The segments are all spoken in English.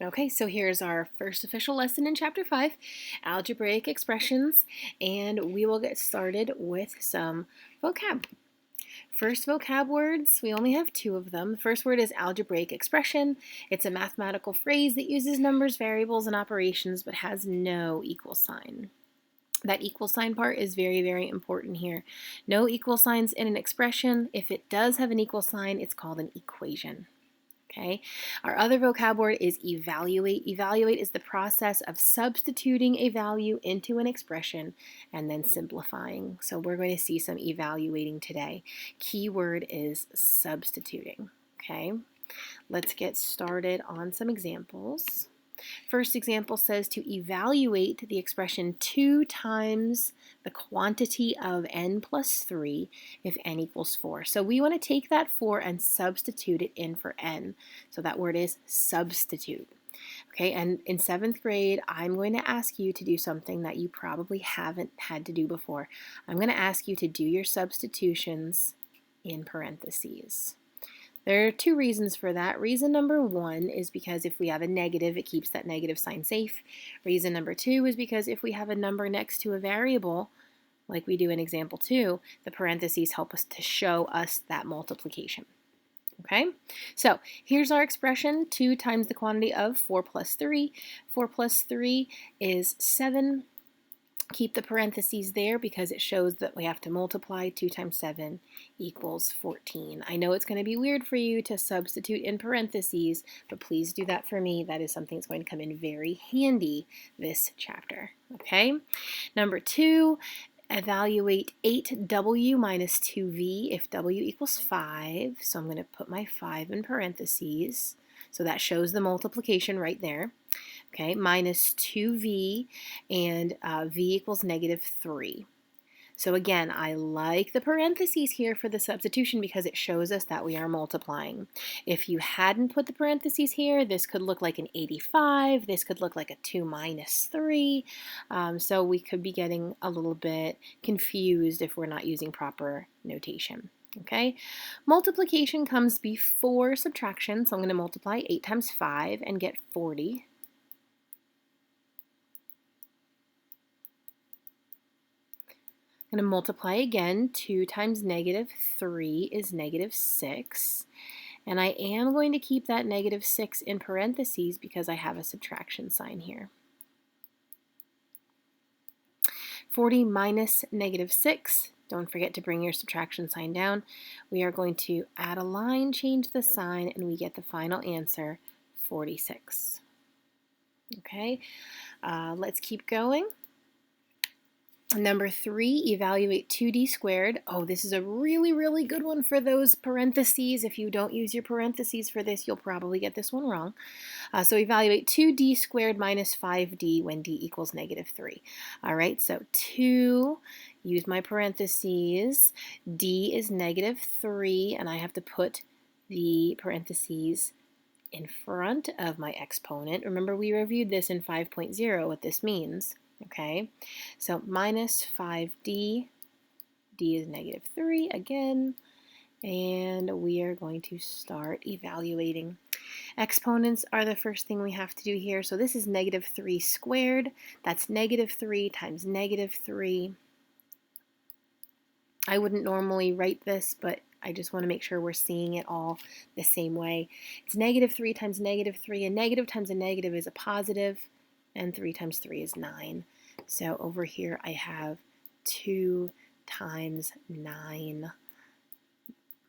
Okay, so here's our first official lesson in Chapter 5, Algebraic Expressions, and we will get started with some vocab. First vocab words, we only have two of them. The first word is algebraic expression. It's a mathematical phrase that uses numbers, variables, and operations, but has no equal sign. That equal sign part is very, very important here. No equal signs in an expression. If it does have an equal sign, it's called an equation. Okay. Our other vocab word is evaluate. Evaluate is the process of substituting a value into an expression and then simplifying. So we're going to see some evaluating today. Key word is substituting. Okay. Let's get started on some examples. First example says to evaluate the expression 2 times the quantity of n plus 3 if n equals 4. So we want to take that 4 and substitute it in for n. So that word is substitute. Okay, and in 7th grade, I'm going to ask you to do something that you probably haven't had to do before. I'm going to ask you to do your substitutions in parentheses. There are two reasons for that. Reason number one is because if we have a negative, it keeps that negative sign safe. Reason number two is because if we have a number next to a variable, like we do in example 2, the parentheses help us to show us that multiplication. Okay, so here's our expression, 2 times the quantity of 4 plus 3. 4 plus 3 is 7. Keep the parentheses there because it shows that we have to multiply. 2 times 7 equals 14. I know it's going to be weird for you to substitute in parentheses, but please do that for me. That is something that's going to come in very handy this chapter. Okay? Number 2, evaluate 8w minus 2v if w equals 5. So I'm going to put my 5 in parentheses. So that shows the multiplication right there. Okay, minus 2v, and v equals negative 3. So again, I like the parentheses here for the substitution because it shows us that we are multiplying. If you hadn't put the parentheses here, this could look like an 85. This could look like a 2 minus 3. So we could be getting a little bit confused if we're not using proper notation. Okay, multiplication comes before subtraction, so I'm going to multiply 8 times 5 and get 40. I'm going to multiply again. 2 times negative 3 is negative 6. And I am going to keep that negative 6 in parentheses because I have a subtraction sign here. 40 minus negative 6. Don't forget to bring your subtraction sign down. We are going to add a line, change the sign, and we get the final answer, 46. Okay, let's keep going. Number 3, evaluate 2d squared. Oh, this is a really, really good one for those parentheses. If you don't use your parentheses for this, you'll probably get this one wrong. So evaluate 2d squared minus 5d when d equals negative 3. All right, so 2, use my parentheses. D is negative 3, and I have to put the parentheses in front of my exponent. Remember, we reviewed this in 5.0, what this means. Okay, so minus 5d, d is negative 3 again, and we are going to start evaluating. Exponents are the first thing we have to do here. So this is negative 3 squared. That's negative 3 times negative 3. I wouldn't normally write this, but I just want to make sure we're seeing it all the same way. It's negative 3 times negative 3, and negative times a negative is a positive, and 3 times 3 is 9. So over here I have 2 times 9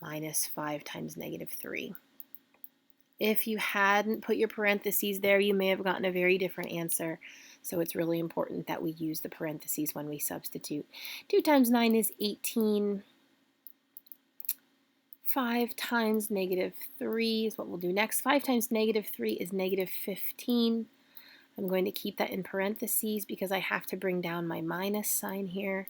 minus 5 times negative 3. If you hadn't put your parentheses there, you may have gotten a very different answer. So it's really important that we use the parentheses when we substitute. 2 times 9 is 18. 5 times negative 3 is what we'll do next. 5 times negative 3 is negative 15. I'm going to keep that in parentheses because I have to bring down my minus sign here.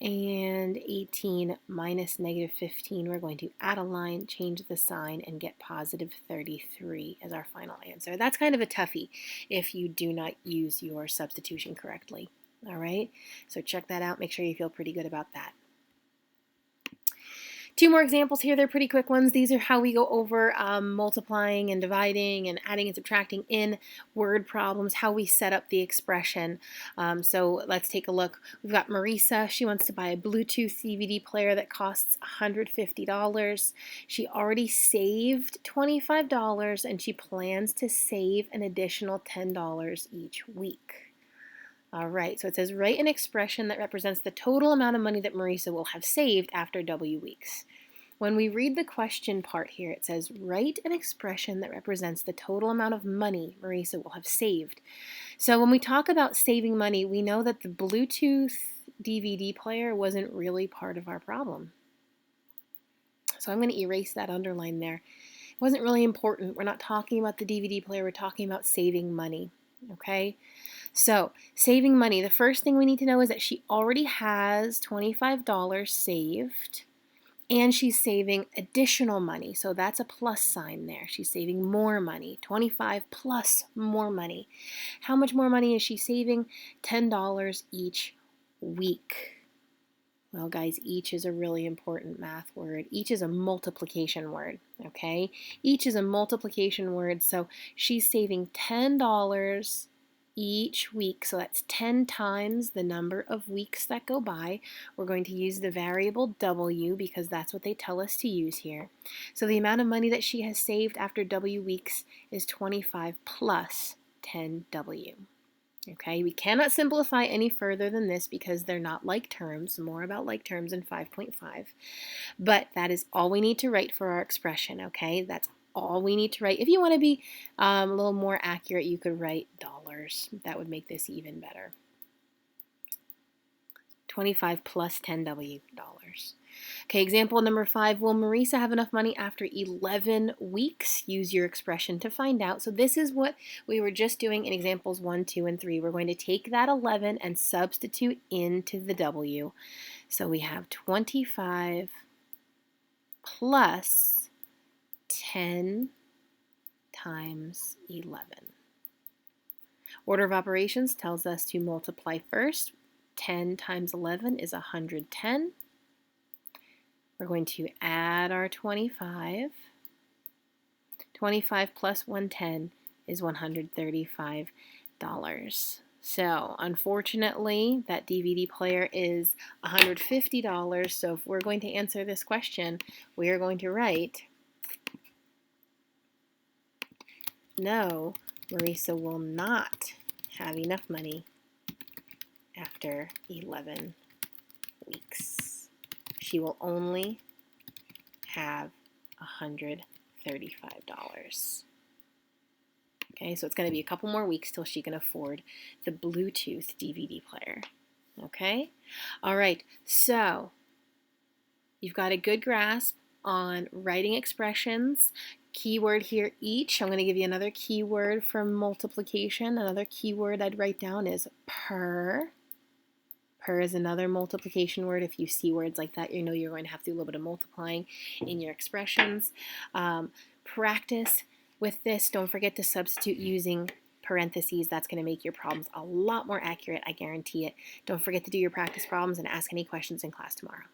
And 18 minus negative 15, we're going to add a line, change the sign, and get positive 33 as our final answer. That's kind of a toughie if you do not use your substitution correctly. All right, so check that out. Make sure you feel pretty good about that. 2 more examples here. They're pretty quick ones. These are how we go over multiplying and dividing and adding and subtracting in word problems, how we set up the expression. So let's take a look. We've got Marisa. She wants to buy a Bluetooth DVD player that costs $150. She already saved $25 and she plans to save an additional $10 each week. All right, so it says write an expression that represents the total amount of money that Marisa will have saved after W weeks. When we read the question part here, it says write an expression that represents the total amount of money Marisa will have saved. So when we talk about saving money, we know that the Bluetooth DVD player wasn't really part of our problem. So I'm going to erase that underline there. It wasn't really important. We're not talking about the DVD player. We're talking about saving money. Okay? So, saving money, the first thing we need to know is that she already has $25 saved, and she's saving additional money. So that's a plus sign there. She's saving more money, 25 plus more money. How much more money is she saving? $10 each week. Well, guys, each is a really important math word. Each is a multiplication word, okay? Each is a multiplication word, so she's saving $10 each week, so that's 10 times the number of weeks that go by. We're going to use the variable W because that's what they tell us to use here. So the amount of money that she has saved after W weeks is 25 plus 10W. Okay, we cannot simplify any further than this because they're not like terms, more about like terms in 5.5. But that is all we need to write for our expression, okay? That's all we need to write. If you want to be a little more accurate, you could write dollars. That would make this even better. 25 plus 10W dollars. Okay, example number 5. Will Marisa have enough money after 11 weeks? Use your expression to find out. So this is what we were just doing in examples 1, 2, and 3. We're going to take that 11 and substitute into the W. So we have 25 plus 10 times 11. Order of operations tells us to multiply first. 10 times 11 is 110. We're going to add our 25. 25 plus 110 is $135. So, unfortunately, that DVD player is $150. So, if we're going to answer this question, we are going to write, no, Marisa will not have enough money after 11 weeks. She will only have $135. Okay, so it's going to be a couple more weeks till she can afford the Bluetooth DVD player. Okay? All right, so you've got a good grasp on writing expressions. Keyword here, each. I'm going to give you another keyword for multiplication. Another keyword I'd write down is per. Per is another multiplication word. If you see words like that, you know you're going to have to do a little bit of multiplying in your expressions. Practice with this. Don't forget to substitute using parentheses. That's going to make your problems a lot more accurate, I guarantee it. Don't forget to do your practice problems and ask any questions in class tomorrow.